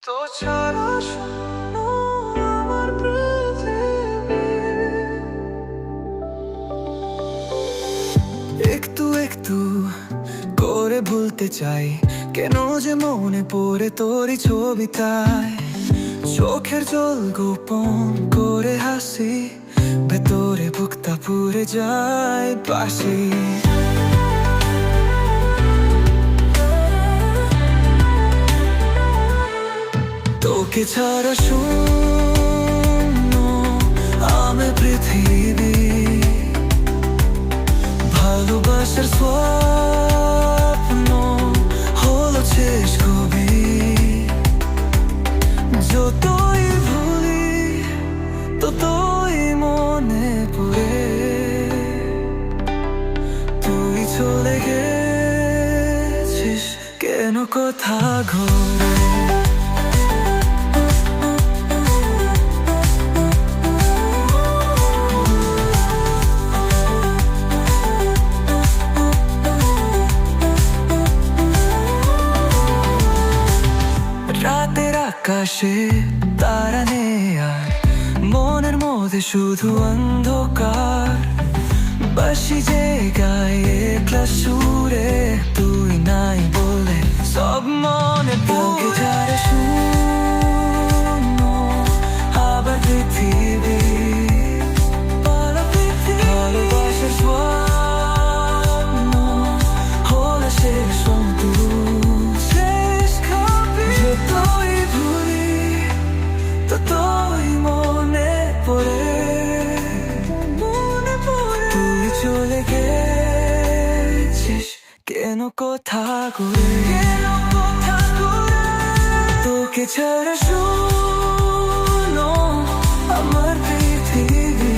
তো ছাড়া শূন্য আমার পৃথিবী। একটু একটু করে ভুলতে চাই, কেন যে মনে পড়ে তোরই ছবিটায়। চোখের জল গোপন করে হাসি, ভেতরে বুকটা পুড়ে যায় পাশে। তোকে ছাড়া শূন্য আমার পৃথিবী। ভালোবাসার স্বপ্ন হলো শেষ কবি। যতই ভুলি ততই মনে পড়ে, তুই চলে গেছিস কেন কথা ঘরে। রাতের আকাশে তারা নেই আর, মনের মধ্যে শুধু অন্ধকার। বাসি যে গায়ে একলা সুরে, তুই নাই বলে সব মনে পড়ে। যারা শূন্য আবার পৃথিবী। ভালোবাসার স্বপ্ন হলো শেষ বন্ধু। যতই ভুলি ততই মনে পড়ে, তুই চলে গেছিস কেন কথা ঘুরে। তোকে ছাড়া শূন্য আমার পৃথিবী।